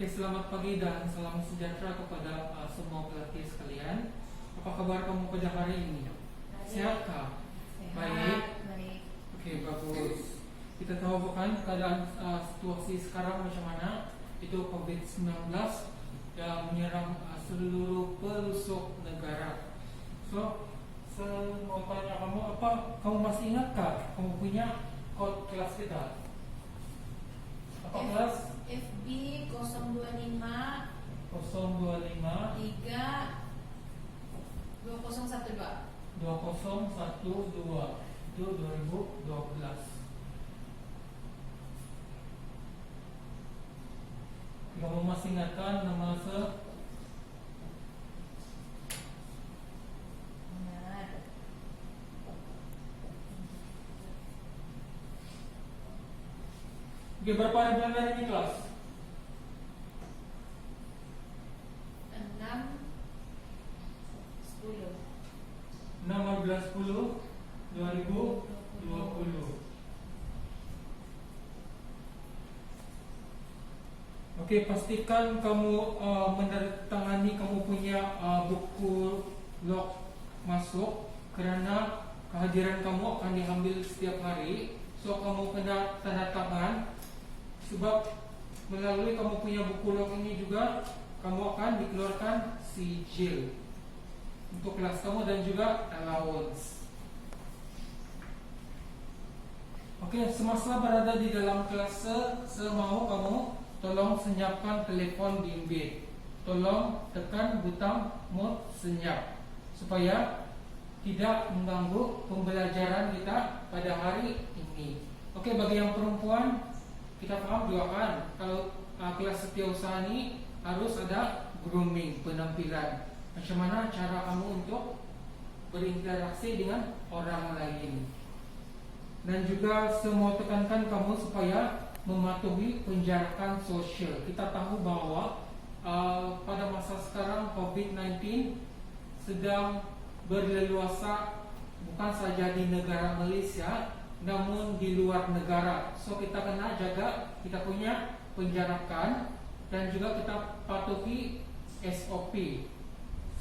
Oke, selamat pagi dan salam sejahtera kepada semua pelatih sekalian. Apa kabar kamu pada hari ini? Sehatkah? Baik. Oke, bagus. Kita tahu bukan keadaan situasi sekarang macam mana? Itu COVID-19 yang menyerang seluruh pelosok negara. So, saya mau tanya kamu, kamu masih ingatkah kamu punya kod kelas kita? Apa kelas? FB 025 025 3 2012. 2012 itu 2012. Kamu masih ingatkan nama Benar. Oke, berapa hari bulan ini kelas? 6 10 16 10 2020. Oke, pastikan kamu menandatangani kamu punya buku log masuk, karena kehadiran kamu akan diambil setiap hari. So kamu kena tanda tangan, sebab melalui kamu punya buku log ini juga kamu akan dikeluarkan sijil untuk kelas kamu dan juga allowance. Oke, semasa berada di dalam kelas, semau kamu tolong senyapkan telepon bimbit. Tolong tekan butang mode senyap supaya tidak mengganggu pembelajaran kita pada hari ini. Oke, bagi yang perempuan, kita paham juga kan kalau kelas setiausaha ini harus ada grooming, penampilan. Macam mana cara kamu untuk berinteraksi dengan orang lain. Dan juga semua tekankan kamu supaya mematuhi penjarakan sosial. Kita tahu bahwa pada masa sekarang COVID-19 sedang berleluasa bukan saja di negara Malaysia, namun di luar negara. So kita kena jaga kita punya penjarakan dan juga kita patuhi SOP.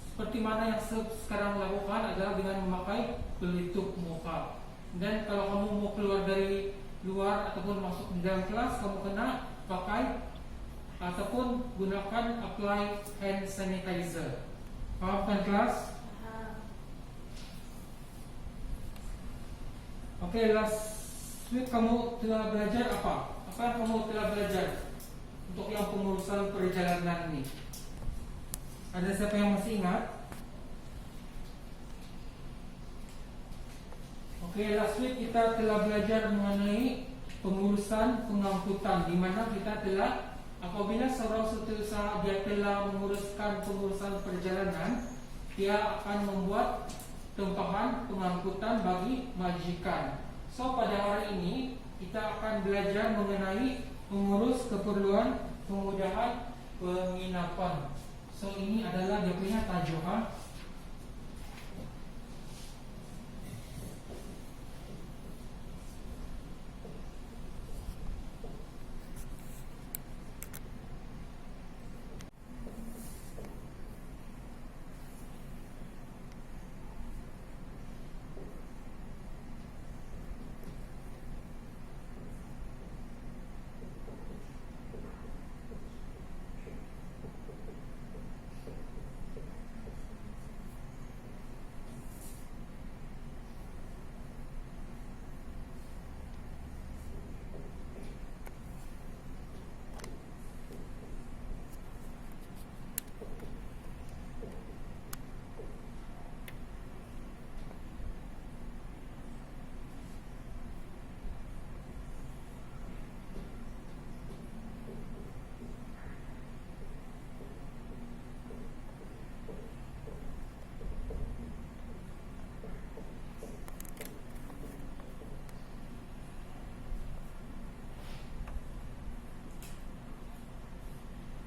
Seperti mana yang sekarang lakukan adalah dengan memakai pelitup muka. Dan kalau kamu mau keluar dari luar ataupun masuk di dalam kelas, kamu kena pakai ataupun gunakan apply hand sanitizer. Paham kan kelas? Oke, last week kamu telah belajar apa? Apa yang kamu telah belajar untuk yang pengurusan perjalanan ini? Ada siapa yang masih ingat? Oke, last week kita telah belajar mengenai pengurusan pengangkutan, di mana kita telah, apabila seorang setiausaha dia telah menguruskan pengurusan perjalanan, dia akan membuat tempahan pengangkutan bagi majikan. So pada hari ini kita akan belajar mengenai mengurus keperluan kemudahan penginapan. So ini adalah dia punya tajuhan.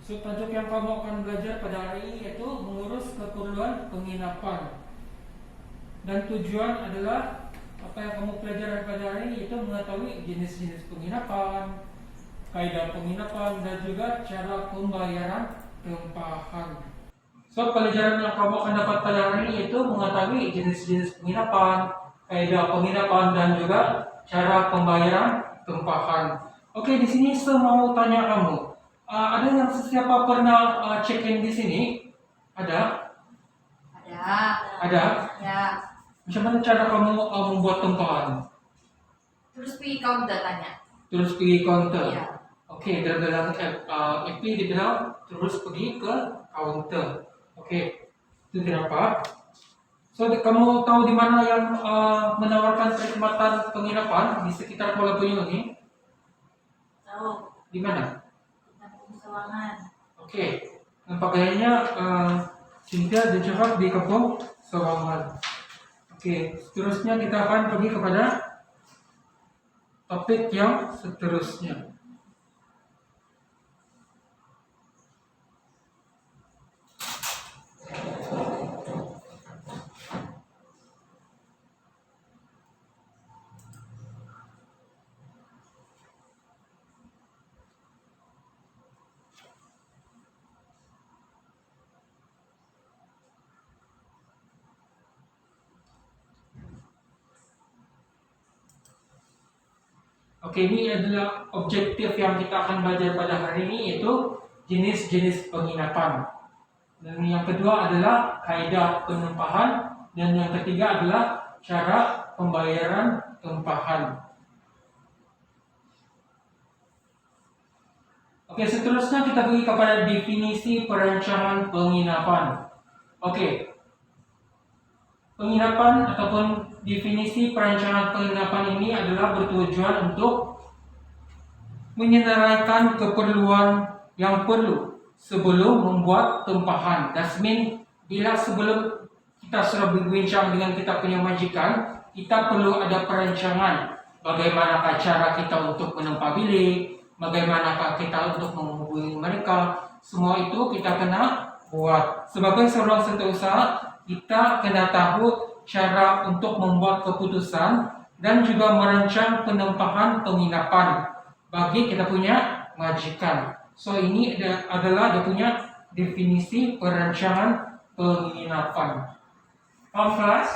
So, tajuk yang kamu akan belajar pada hari ini yaitu mengurus keperluan penginapan. Dan tujuan adalah apa yang kamu pelajari pada hari ini, yaitu mengetahui jenis-jenis penginapan, kaidah penginapan, dan juga cara pembayaran tempahan. So, pelajaran yang kamu akan dapat pada hari ini yaitu mengetahui jenis-jenis penginapan, kaidah penginapan, dan juga cara pembayaran tempahan. Oke, di sini saya mau tanya kamu, ada yang siapa pernah check-in di sini? Ada? Ada. Ada? Ya. Macam mana cara kamu membuat tempahan? Terus pergi counter tanya. Terus pergi counter. Iya. Oke, dalam FP dibilang terus pergi ke counter. Oke, itu kenapa? So, kamu tahu di mana yang menawarkan perkhidmatan penginapan di sekitar Kuala Penyu ini? Tahu. Di mana? Kampung Sawangan. Oke, nampak kayaknya Cynthia dan Syafaq di Kampung Sawangan. Oke, seterusnya kita akan pergi kepada topik yang seterusnya. Oke, ini adalah objektif yang kita akan belajar pada hari ini, yaitu jenis-jenis penginapan. Dan yang kedua adalah kaidah penempahan, dan yang ketiga adalah cara pembayaran tempahan. Oke, seterusnya kita pergi kepada definisi perancangan penginapan. Oke, penginapan ataupun definisi perancangan penginapan ini adalah bertujuan untuk menyenaraikan keperluan yang perlu sebelum membuat tempahan. That means bila sebelum kita sudah berbincang dengan kita punya majikan, kita perlu ada perancangan bagaimanakah cara kita untuk menempah bilik, bagaimanakah kita untuk menghubungi mereka. Semua itu kita kena buat. Sebagai seorang setiausaha, kita kena tahu cara untuk membuat keputusan dan juga merancang penempahan penginapan bagi kita punya majikan. So, ini adalah dia punya definisi perancangan penginapan. Paham kelas?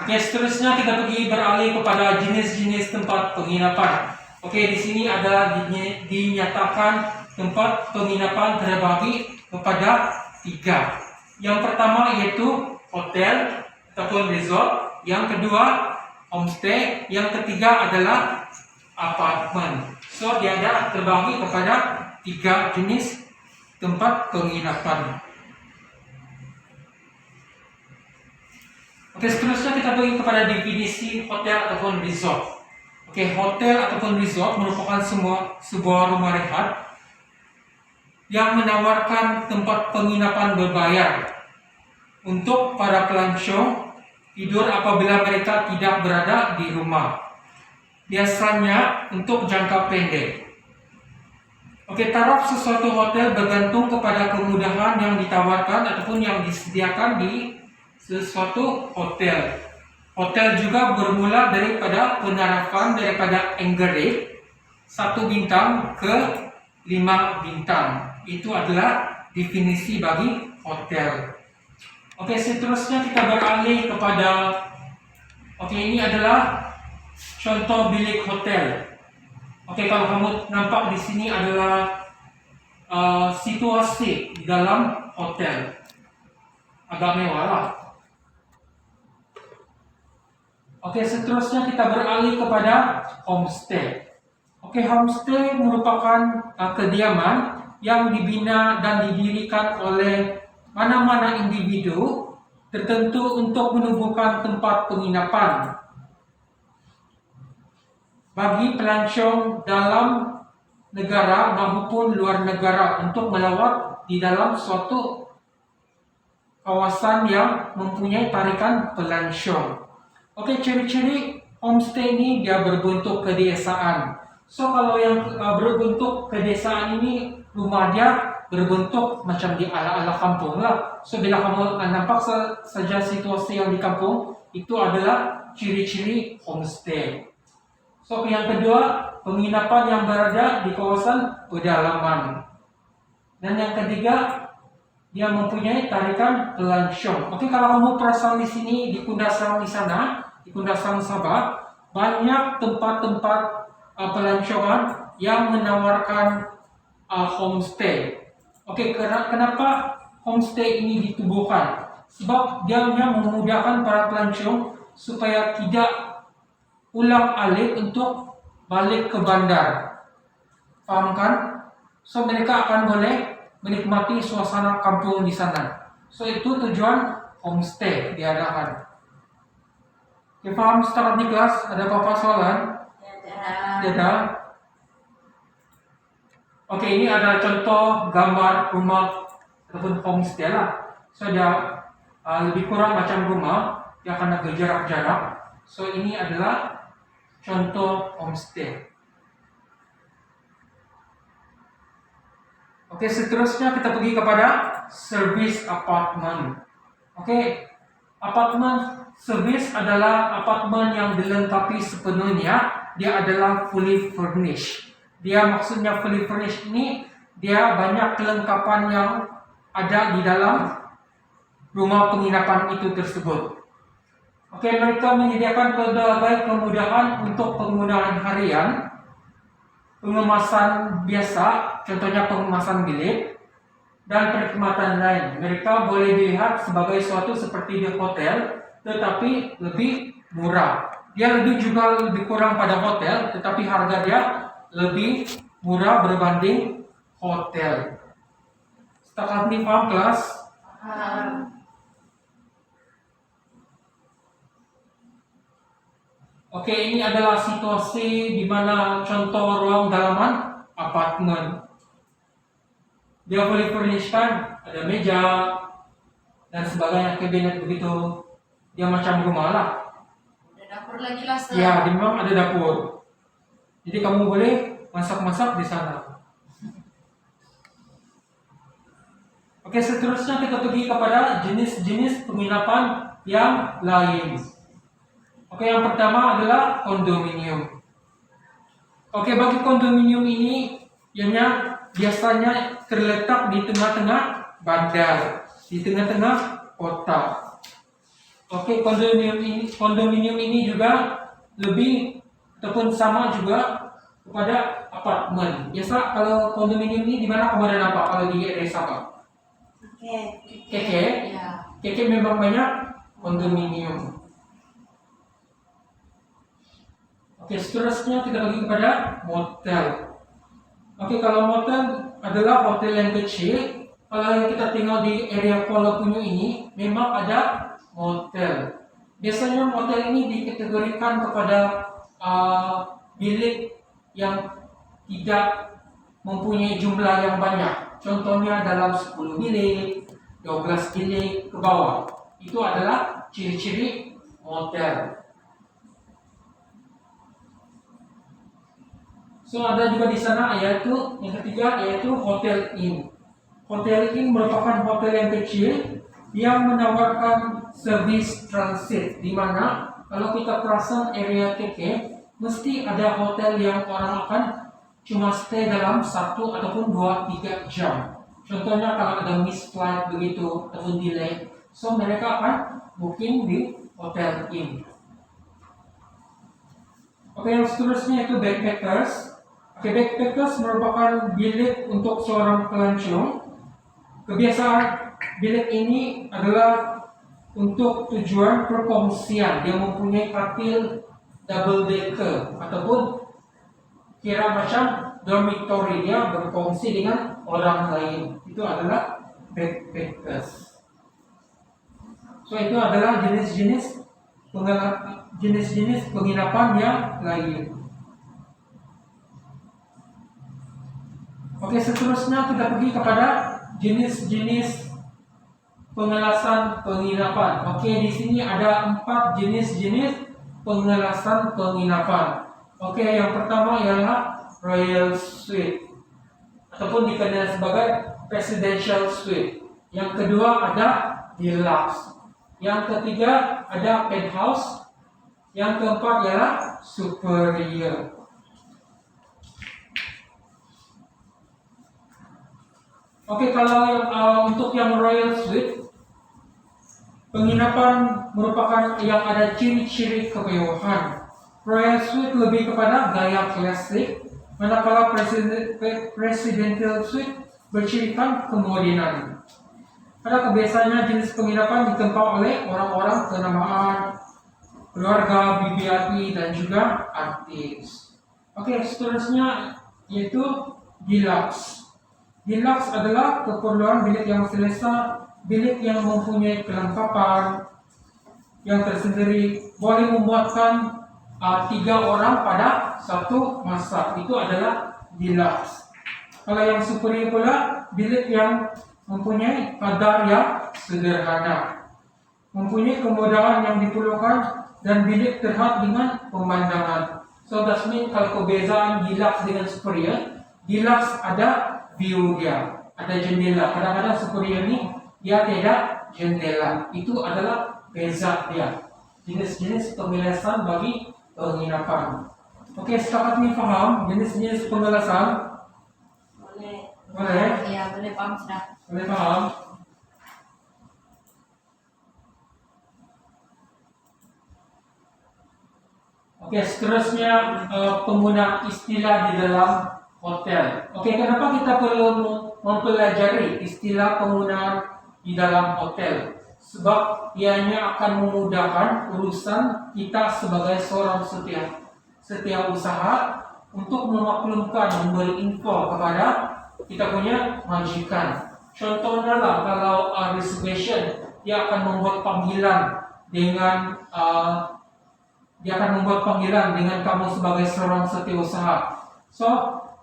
Oke, seterusnya kita pergi beralih kepada jenis-jenis tempat penginapan. Oke, di sini adalah dinyatakan tempat penginapan terbagi kepada 3. Yang pertama yaitu hotel ataupun resort, yang kedua homestay, yang ketiga adalah apartemen. So, dia ada terbagi kepada 3 jenis tempat penginapan. Oke, seterusnya kita pergi kepada definisi hotel ataupun resort. Oke, hotel ataupun resort merupakan sebuah rumah rehat yang menawarkan tempat penginapan berbayar untuk para pelancong tidur apabila mereka tidak berada di rumah. Biasanya untuk jangka pendek. Oke, taraf sesuatu hotel bergantung kepada kemudahan yang ditawarkan ataupun yang disediakan di sesuatu hotel. Hotel juga bermula daripada penarafan daripada Anggerek 1 bintang ke 5 bintang. Itu adalah definisi bagi hotel. Oke, seterusnya kita beralih kepada ini adalah contoh bilik hotel. Oke, kalau kamu nampak di sini adalah situasi di dalam hotel. Agak mewah lah. Oke, seterusnya kita beralih kepada homestay. Oke, homestay merupakan kediaman yang dibina dan didirikan oleh mana-mana individu tertentu untuk menumbuhkan tempat penginapan bagi pelancong dalam negara maupun luar negara untuk melawat di dalam suatu kawasan yang mempunyai tarikan pelancong. Oke, ciri-ciri homestay ini dia berbentuk kedesaan. So, kalau yang berbentuk kedesaan ini, rumah dia berbentuk macam di ala-ala kampung lah. So, bila kamu nampak saja situasi yang di kampung, itu adalah ciri-ciri homestay. So yang kedua, penginapan yang berada di kawasan pedalaman. Dan yang ketiga, dia mempunyai tarikan pelancong. Oke, kalau kamu perasan di sini di Kundasang di sana, di Kundasang Sabah, banyak tempat-tempat pelancongan yang menawarkan homestay. Oke, kenapa homestay ini ditubuhkan? Sebab dia memudahkan para pelancong supaya tidak ulang-alik untuk balik ke bandar. Paham kan? So mereka akan boleh menikmati suasana kampung di sana. So itu tujuan homestay diadakan. Oke, paham start di kelas? Ada apa-apa soalan? Tidak. Oke, ini ada contoh gambar rumah ataupun homestay lah. So ada lebih kurang macam rumah yang akan ada jarak-jarak. So ini adalah contoh homestay. Oke, seterusnya kita pergi kepada service apartment. Oke, apartment service adalah apartmen yang dilengkapi sepenuhnya. Dia adalah fully furnished. Dia maksudnya fully furnished ini, dia banyak kelengkapan yang ada di dalam rumah penginapan itu tersebut. Oke, mereka menyediakan berbagai kemudahan untuk penggunaan harian, pengemasan biasa, contohnya pengemasan bilik, dan perkhidmatan lain. Mereka boleh dilihat sebagai suatu seperti di hotel, tetapi lebih murah. Dia lebih kurang pada hotel, tetapi harga dia lebih murah berbanding hotel. Setakat ini paham kelas? Oke, ini adalah situasi di mana contoh ruang dalaman apartemen. Dia boleh furnishkan, ada meja dan sebagainya, kabinet begitu. Dia macam rumah lah. Ada dapur lagi lah. Ya, memang ada dapur. Jadi kamu boleh masak-masak di sana. Oke, seterusnya kita pergi kepada jenis-jenis penginapan yang lain. Oke, yang pertama adalah kondominium. Oke, bagi kondominium ini, ianya biasanya terletak di tengah-tengah bandar, di tengah-tengah kota. Oke, kondominium ini juga lebih ataupun sama juga kepada apartemen. Biasa kalau kondominium ini di mana kemudian apa? Kalau di area Sabah? Keke. Ya. Keke memang banyak kondominium. Oke, seterusnya kita pergi kepada motel. Oke, kalau motel adalah hotel yang kecil. Kalau yang kita tinggal di area Kuala Penyu ini, memang ada motel. Biasanya motel ini dikategorikan kepada bilik yang tidak mempunyai jumlah yang banyak. Contohnya dalam 10 bilik, 12 bilik ke bawah. Itu adalah ciri-ciri motel. So ada juga di sana yaitu yang ketiga yaitu hotel inn. Hotel inn merupakan hotel yang kecil yang menawarkan servis transit, di mana kalau kita perasan area KK mesti ada hotel yang orang akan cuma stay dalam 1 ataupun 2-3 jam. Contohnya kalau ada miss flight begitu ataupun delay, so mereka akan booking di hotel inn. Oke, yang seterusnya itu backpackers. Oke, backpackers merupakan bilik untuk seorang pelancong. Kebiasaan bilik ini adalah untuk tujuan perkongsian. Dia mempunyai katil double decker ataupun kira macam dormitory, dia berfungsi dengan orang lain. Itu adalah backpackers. So itu adalah jenis-jenis penginapan yang lain. Oke, seterusnya kita pergi kepada jenis-jenis pengelasan penginapan. Oke, di sini ada 4 jenis-jenis pengelasan penginapan. Oke, yang pertama ialah Royal Suite ataupun dikenal sebagai Presidential Suite. Yang kedua ada Deluxe. Yang ketiga ada Penthouse. Yang keempat ialah superior. Oke, kalau untuk yang Royal Suite, penginapan merupakan yang ada ciri-ciri kemewahan. Royal Suite lebih kepada gaya klasik, manakala Presidential Suite bercirikan kemodenan. Pada kebiasaannya jenis penginapan ditempati oleh orang-orang kenamaan, keluarga, VIP, dan juga artis. Oke, seterusnya yaitu deluxe. Deluxe adalah keperluan bilik yang selesa, bilik yang mempunyai kelengkapan yang tersendiri, boleh memuatkan 3 orang pada satu masa. Itu adalah deluxe. Kalau yang superior pula, bilik yang mempunyai kadar yang sederhana, mempunyai kemudahan yang diperlukan, dan bilik terhad dengan pemandangan. So that means kalau perbezaan deluxe dengan superior, deluxe ada view dia, ada jendela. Kadang-kadang superior ni dia tidak jendela. Itu adalah beza dia. Jenis-jenis pengelasan bagi penginapan. Oke, setakat ini faham jenis-jenis pengelasan? Boleh. Boleh? Ya, boleh paham sudah. Boleh faham? Oke, seterusnya penggunaan istilah di dalam hotel. Oke, kenapa kita perlu mempelajari istilah penggunaan di dalam hotel? Sebab ianya akan memudahkan urusan kita sebagai seorang setiap usaha untuk memaklumkan, memberi info kepada kita punya majikan. Contohnya lah, kalau reservation, dia akan membuat panggilan dengan kamu sebagai seorang setiausaha. So,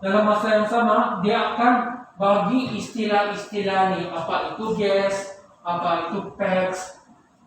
dalam masa yang sama, dia akan bagi istilah-istilah ni, apa itu guest, apa itu PAX,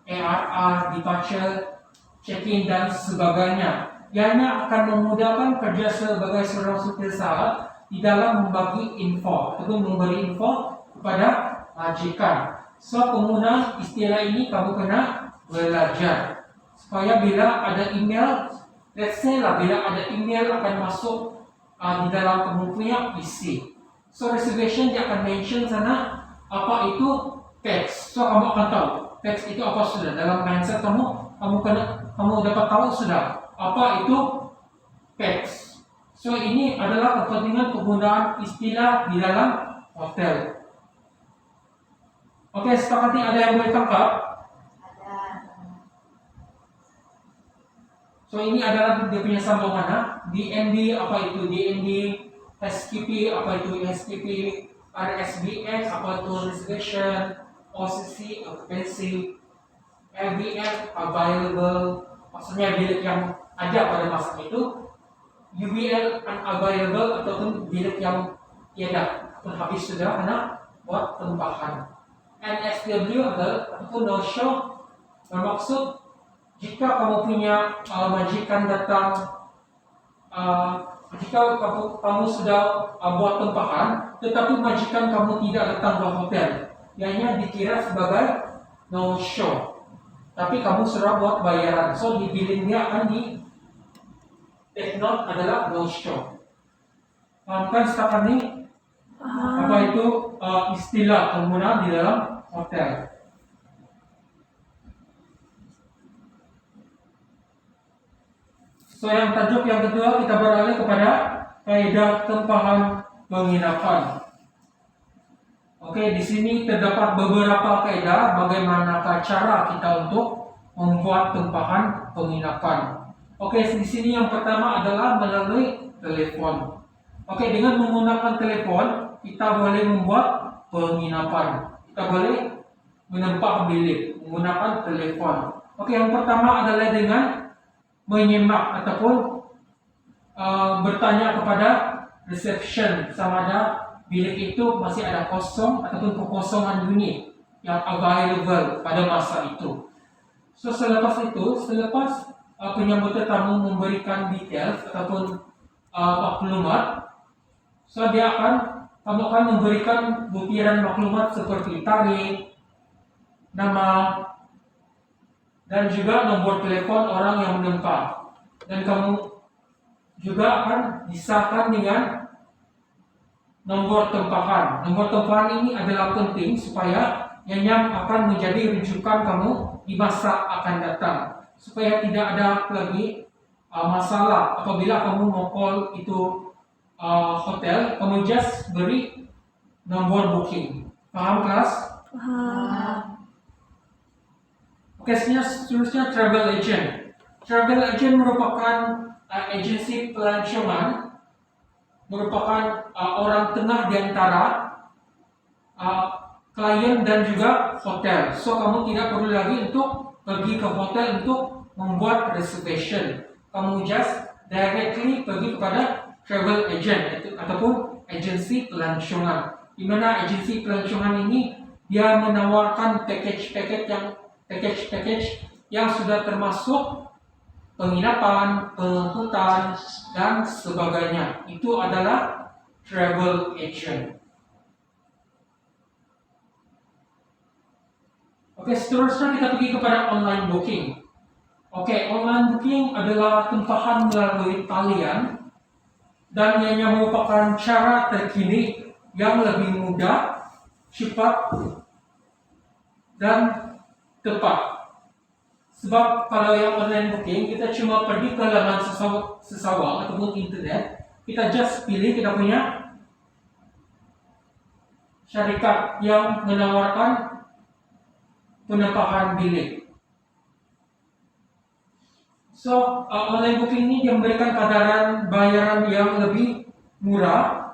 ARR, departure, check-in, dan sebagainya. Ianya akan memudahkan kerja sebagai seorang setiausaha di dalam membagi info ataupun memberi info kepada majikan. So, penggunaan istilah ini kamu kena belajar supaya bila ada email, let's say lah, bila ada email akan masuk di dalam kamu punya PC. So reservation dia akan mention sana apa itu PAX. So kamu akan tahu PAX itu apa sudah. Dalam mindset kamu dapat tahu sudah apa itu PAX. So ini adalah kepentingan penggunaan istilah di dalam hotel. Oke, sepakat ini ada yang boleh tangkap? So ini adalah dia punya sambungan. DND apa itu DND, SQP apa itu SQP, RSBX apa itu reservation, OCC occupancy, LBL available, maksudnya bilik yang ada pada masa itu, UBL unavailable ataupun bilik yang tiada atau habis sudah kena buat tempahan. NSW ataupun no show bermaksud jika kamu punya majikan datang, jika kamu sudah buat tempahan, tetapi majikan kamu tidak datang ke hotel, ianya dikira sebagai no show. Tapi kamu sudah buat bayaran, so di billingnya akan di take note adalah no show. Pahamkan setakat ini apa itu istilah penggunaan di dalam hotel. So yang tajuk yang kedua kita beralih kepada kaidah tempahan penginapan. Oke, di sini terdapat beberapa kaidah bagaimana cara kita untuk membuat tempahan penginapan. Oke, di sini yang pertama adalah melalui telepon. Oke, dengan menggunakan telepon kita boleh membuat penginapan. Kita boleh menempah bilik menggunakan telepon. Oke, yang pertama adalah dengan menyemak ataupun bertanya kepada reception sama ada bilik itu masih ada kosong ataupun kekosongan unit yang available pada masa itu. So selepas penyambut tetamu memberikan details ataupun maklumat, so kamu akan memberikan butiran maklumat seperti tarikh, nama, dan juga nomor telepon orang yang menempa. Dan kamu juga akan disahkan dengan nomor tempahan. Nomor tempahan ini adalah penting supaya yang akan menjadi rujukan kamu di masa akan datang, supaya tidak ada lagi masalah apabila kamu mau call itu hotel, kamu just beri nomor booking. Paham kelas? Oke, seterusnya travel agent. Travel agent merupakan agensi pelancongan, merupakan orang tengah di antara klien dan juga hotel. So kamu tidak perlu lagi untuk pergi ke hotel untuk membuat reservation. Kamu just directly pergi kepada travel agent ataupun agensi pelancongan. Di mana agensi pelancongan ini dia menawarkan package yang sudah termasuk penginapan, pengangkutan dan sebagainya. Itu adalah travel agent. Oke, seterusnya kita pergi kepada online booking. Oke, online booking adalah tempahan melalui talian dan ianya merupakan cara terkini yang lebih mudah, cepat, dan tepat. Sebab kalau yang online booking, kita cuma pergi ke laman sesawang ataupun internet, kita just pilih kita punya syarikat yang menawarkan penempahan bilik. So, online booking ini dia memberikan kadaran bayaran yang lebih murah,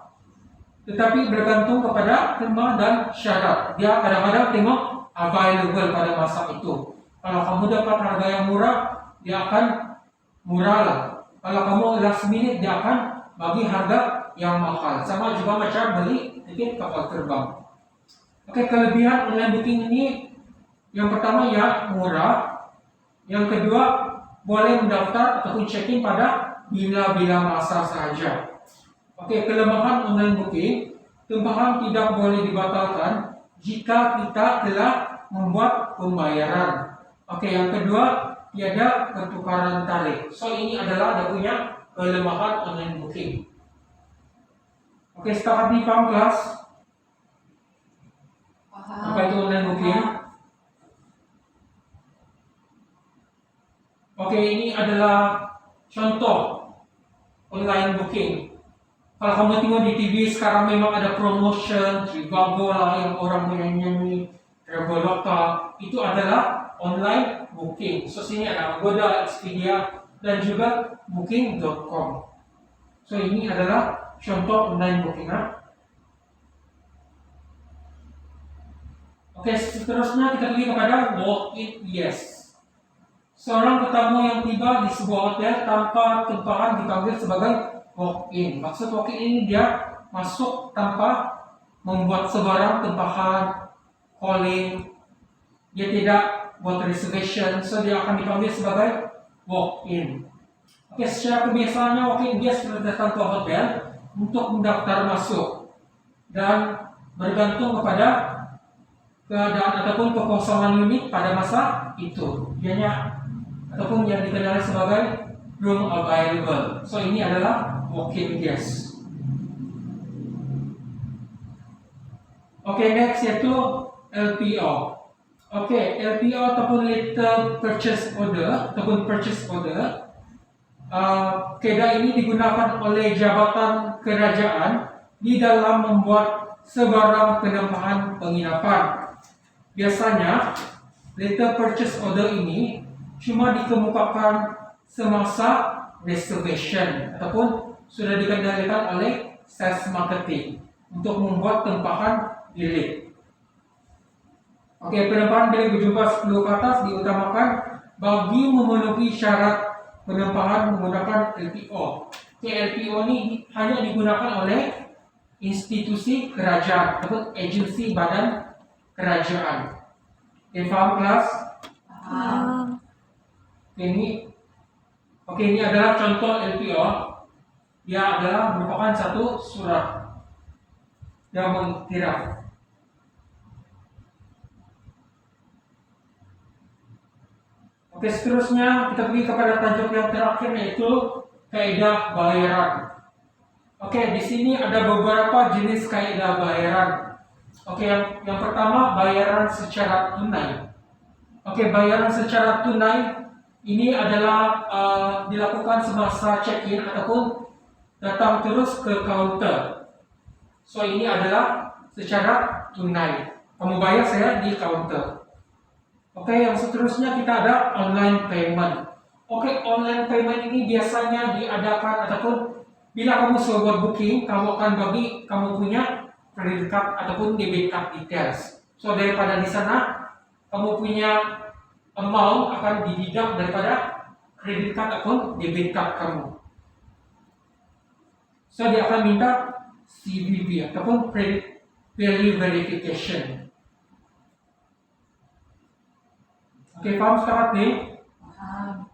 tetapi bergantung kepada tema dan syarat. Dia kadang-kadang tengok available pada masa itu. Kalau kamu dapat harga yang murah, dia akan murah lah. Kalau kamu last minute, dia akan bagi harga yang mahal. Sama juga macam beli tiket kapal terbang. Oke, kelebihan online booking ini, yang pertama ya murah, yang kedua boleh mendaftar ataupun check-in pada bila-bila masa sahaja. Oke, kelemahan online booking, tempahan tidak boleh dibatalkan jika kita telah membuat pembayaran. Oke, yang kedua tiada pertukaran tarikh. So ini adalah dia punya kelemahan online booking. Oke, setakat ini paham kelas? Apa itu online booking? Oke, ini adalah contoh online booking. Kalau kamu tengok di TV sekarang memang ada promotion, Trivago lah yang orang menyanyi, Traveloka, itu adalah online booking. So sini ada Agoda, Expedia, dan juga booking.com. So ini adalah contoh online booking. Oke, seterusnya kita pergi kepada walk-in yes. Seorang tetamu yang tiba di sebuah hotel tanpa tempahan dipanggil sebagai walk-in. Maksud walk-in ini dia masuk tanpa membuat sebarang tempahan, calling. Dia tidak buat reservation, so dia akan dipanggil sebagai walk-in. Oke, secara kebiasaannya walk-in dia sudah datang ke hotel untuk mendaftar masuk dan bergantung kepada keadaan ataupun kekosongan unit pada masa itu. Dianya ataupun yang dikenal sebagai room available. So ini adalah walk-in guest. Oke, next yaitu LPO. Oke, LPO ataupun letter purchase order ataupun purchase order. Kaedah ini digunakan oleh jabatan kerajaan di dalam membuat sebarang penempahan penginapan. Biasanya letter purchase order ini cuma dikemukakan semasa reservation ataupun sudah dikendalikan oleh sales marketing untuk membuat tempahan bilik. Oke, penempahan bilik berjumlah 10 ke atas diutamakan bagi memenuhi syarat penempahan menggunakan LPO. Oke, LPO ini hanya digunakan oleh institusi kerajaan ataupun agensi badan kerajaan. Oke, paham kelas? Ini adalah contoh LPO. Dia adalah merupakan satu surat yang mengiktiraf. Oke, seterusnya kita pergi kepada tajuk yang terakhir, yaitu kaidah bayaran. Oke, di sini ada beberapa jenis kaidah bayaran. Oke, yang pertama bayaran secara tunai. Oke, bayaran secara tunai ini adalah dilakukan semasa check-in ataupun datang terus ke counter. So ini adalah secara tunai. Kamu bayar saya di counter. Oke, yang seterusnya kita ada online payment. Oke, online payment ini biasanya diadakan ataupun bila kamu buat booking, kamu akan bagi kamu punya credit card ataupun debit card details. So daripada di sana kamu punya amount akan dideduct daripada credit card ataupun debit card kamu. So dia akan minta CVV ataupun credit value verification. Oke, paham sekarang nih? Paham.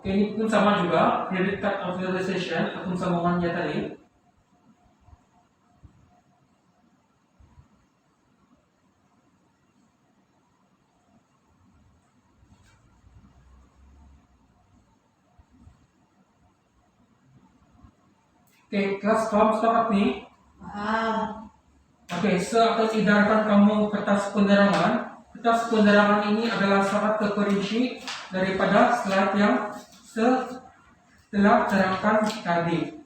Oke, ini pun sama juga credit card authorization ataupun sambungannya tadi. Oke, kelas paham sekarang nih? Paham. Oke, akan edarkan kamu kertas penerangan. Kertas penerangan ini adalah sangat terperinci daripada slide yang telah terangkan tadi.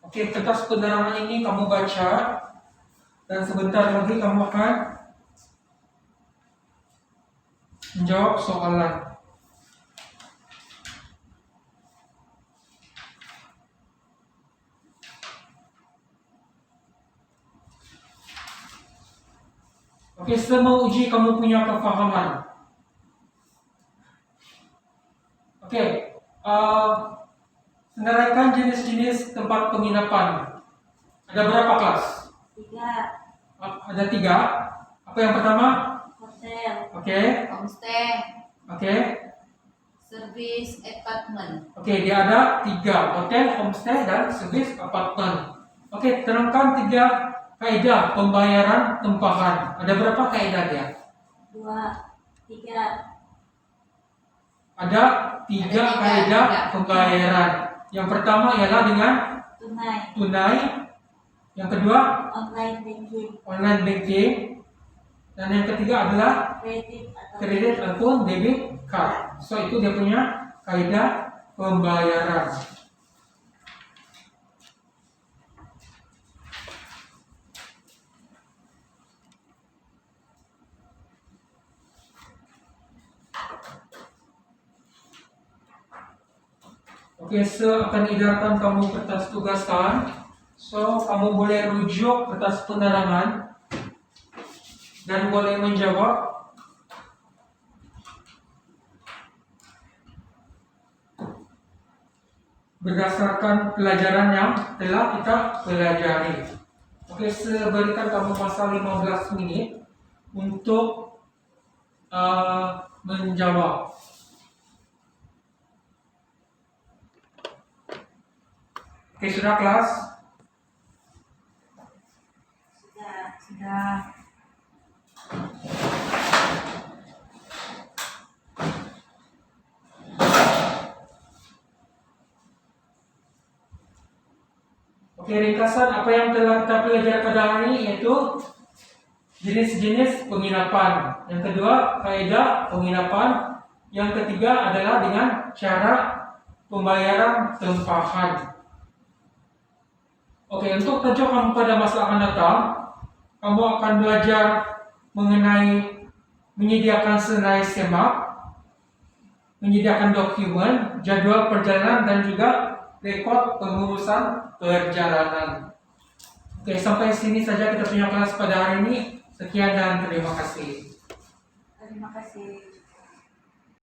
Oke, kertas penerangan ini kamu baca dan sebentar lagi kamu akan menjawab soalan. Oke, saya mau uji kamu punya kefahaman. Oke, senaraikan jenis-jenis tempat penginapan. Ada berapa kelas? 3. Ada 3. Apa yang pertama? Hotel. Oke, Homestay. oke. Service apartment. Oke, dia ada 3, hotel, homestay, dan service apartment. Oke, terangkan 3 kaidah pembayaran tempahan. Ada berapa kaidah dia? 2. 3. Ada 3 kaidah pembayaran. Yang pertama ialah dengan tunai. Yang kedua, Online banking. online banking. Dan yang ketiga adalah kredit ataupun debit card. So itu dia punya kaidah pembayaran. Oke, akan edarkan kamu kertas tugasan. So kamu boleh rujuk kertas penerangan dan boleh menjawab. Berdasarkan pelajaran yang telah kita pelajari. Oke, saya berikan kamu masa 15 menit untuk menjawab. Oke, sudah kelas? Sudah. Oke, ringkasan apa yang telah kita pelajari pada hari ini yaitu jenis-jenis penginapan. Yang kedua, kaidah penginapan. Yang ketiga adalah dengan cara pembayaran tempahan. Oke, untuk tajuk kamu pada masa akan datang, kamu akan belajar mengenai menyediakan senilai semak, menyediakan dokumen, jadwal perjalanan, dan juga rekod pengurusan perjalanan. Oke, sampai sini saja kita punya kelas pada hari ini. Sekian dan terima kasih. Terima kasih.